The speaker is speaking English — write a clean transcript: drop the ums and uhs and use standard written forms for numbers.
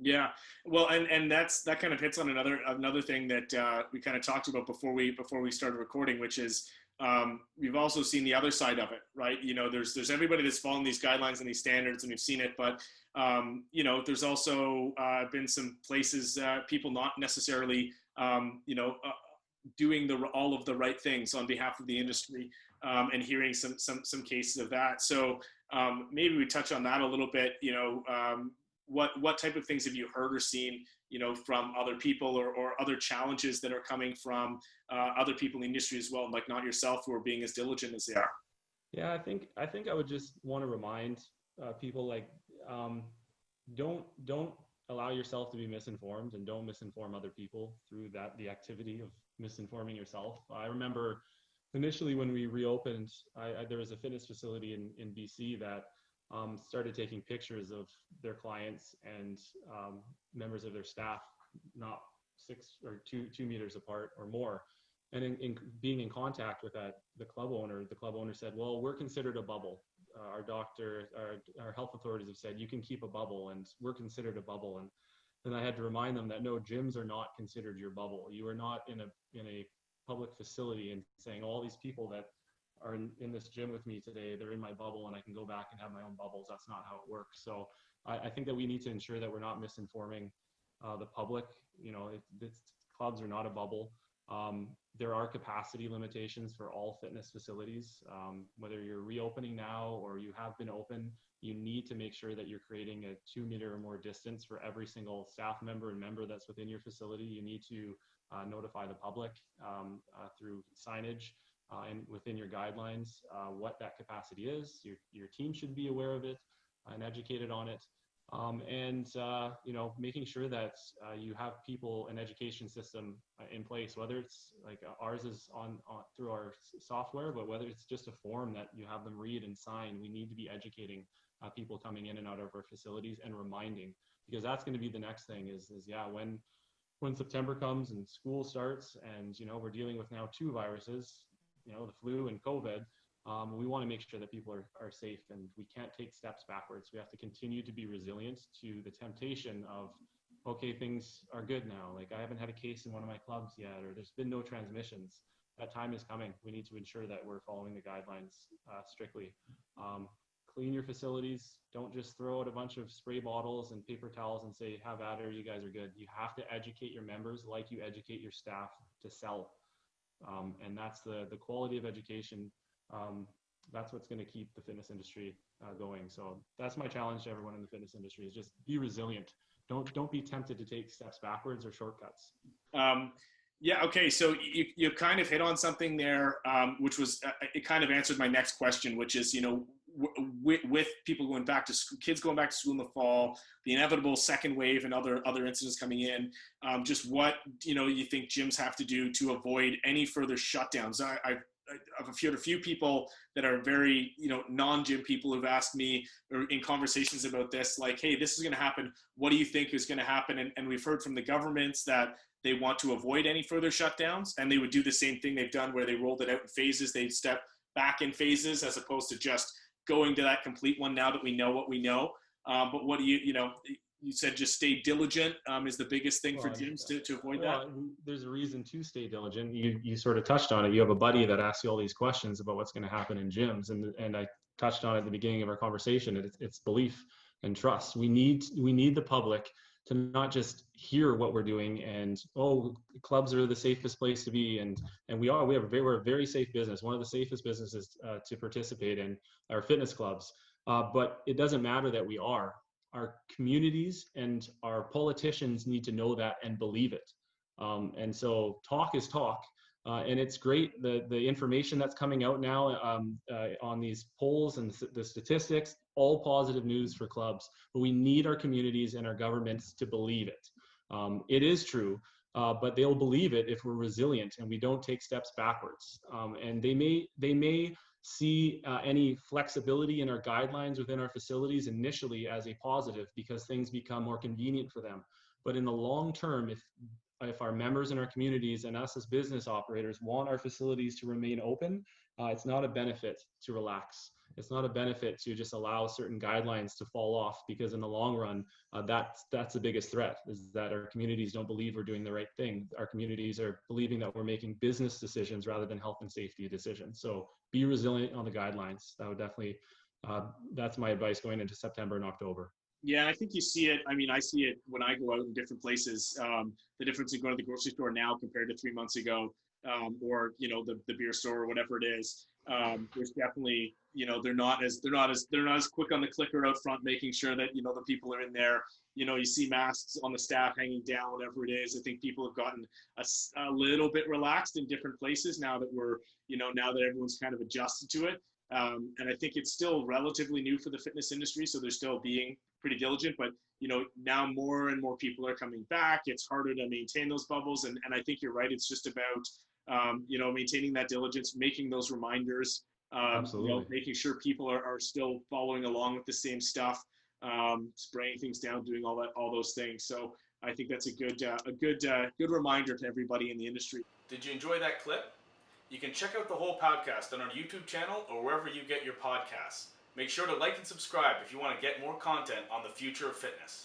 Yeah, well, and that kind of hits on another thing that we kind of talked about before we started recording, which is we've also seen the other side of it, right? You know, there's everybody that's following these guidelines and these standards, and we've seen it, but you know, there's also been some places people not necessarily doing all of the right things on behalf of the industry, and hearing some cases of that. So maybe we touch on that a little bit. You know, what type of things have you heard or seen, you know, from other people, or other challenges that are coming from other people in the industry as well, like not yourself, who are being as diligent as they are? Yeah, I think I would just want to remind people, like, don't allow yourself to be misinformed, and don't misinform other people through the activity of misinforming yourself. I remember initially when we reopened, there was a fitness facility in BC that started taking pictures of their clients and members of their staff, not 2 meters apart or more. And in being in contact with the club owner said, well, we're considered a bubble. Our doctor, our health authorities have said you can keep a bubble, and we're considered a bubble. And then I had to remind them that no, gyms are not considered your bubble. You are not in a public facility and saying all these people that are in this gym with me today, they're in my bubble and I can go back and have my own bubbles. That's not how it works. So I think that we need to ensure that we're not misinforming the public. You know, clubs are not a bubble. There are capacity limitations for all fitness facilities. Whether you're reopening now or you have been open, you need to make sure that you're creating a 2 meter or more distance for every single staff member and member that's within your facility. You need to notify the public through signage and within your guidelines what that capacity is. Your team should be aware of it and educated on it. You know, making sure that you have people, an education system in place, whether it's like ours is on through our software, but whether it's just a form that you have them read and sign. We need to be educating people coming in and out of our facilities and reminding, because that's going to be the next thing is yeah, when September comes and school starts, and you know, we're dealing with now 2 viruses, you know, the flu and COVID. We want to make sure that people are safe, and we can't take steps backwards. We have to continue to be resilient to the temptation of, okay, things are good now. Like, I haven't had a case in one of my clubs yet, or there's been no transmissions. That time is coming. We need to ensure that we're following the guidelines strictly. Clean your facilities. Don't just throw out a bunch of spray bottles and paper towels and say, have at it, you guys are good. You have to educate your members like you educate your staff to sell. And that's the quality of education. That's what's going to keep the fitness industry going. So that's my challenge to everyone in the fitness industry, is just be resilient. Don't be tempted to take steps backwards or shortcuts. Yeah. Okay. So you kind of hit on something there, which was it kind of answered my next question, which is, you know, with people going back to school, kids going back to school in the fall, the inevitable second wave and other incidents coming in, just what, you know, you think gyms have to do to avoid any further shutdowns. I've a few people that are very, you know, non-gym people who've asked me, or in conversations about this, like, hey, this is going to happen. What do you think is going to happen? And we've heard from the governments that they want to avoid any further shutdowns, and they would do the same thing they've done where they rolled it out in phases. They'd step back in phases as opposed to just going to that complete one now that we know what we know. But what do you know, you said just stay diligent is the biggest thing for gyms to avoid that? There's a reason to stay diligent. You sort of touched on it. You have a buddy that asks you all these questions about what's going to happen in gyms. And I touched on it at the beginning of our conversation. It's belief and trust. We need the public to not just hear what we're doing and, oh, clubs are the safest place to be. And we're a very safe business, one of the safest businesses to participate in, our fitness clubs. But it doesn't matter that we are. Our communities and our politicians need to know that and believe it. And so talk is talk. And it's great, the information that's coming out now on these polls and the statistics, all positive news for clubs. But we need our communities and our governments to believe it. It is true, but they'll believe it if we're resilient and we don't take steps backwards. And they may see any flexibility in our guidelines within our facilities initially as a positive, because things become more convenient for them. But in the long term, if our members in our communities and us as business operators want our facilities to remain open, it's not a benefit to relax. It's not a benefit to just allow certain guidelines to fall off, because in the long run, that's the biggest threat, is that our communities don't believe we're doing the right thing. Our communities are believing that we're making business decisions rather than health and safety decisions. So be resilient on the guidelines. That would definitely, that's my advice going into September and October. Yeah, I think you see it. I mean, I see it when I go out in different places. The difference in going to the grocery store now compared to 3 months ago, or the beer store or whatever it is. There's definitely they're not as quick on the clicker out front, making sure that the people are in there. You see masks on the staff hanging down, whatever it is. I think people have gotten a little bit relaxed in different places now that now that everyone's kind of adjusted to it. And I think it's still relatively new for the fitness industry, so they're still being pretty diligent. But now more and more people are coming back. It's harder to maintain those bubbles, and I think you're right. It's just about maintaining that diligence, making those reminders, Absolutely. making sure people are still following along with the same stuff, spraying things down, doing all those things. So I think that's a good reminder to everybody in the industry. Did you enjoy that clip? You can check out the whole podcast on our YouTube channel or wherever you get your podcasts. Make sure to like and subscribe if you want to get more content on the future of fitness.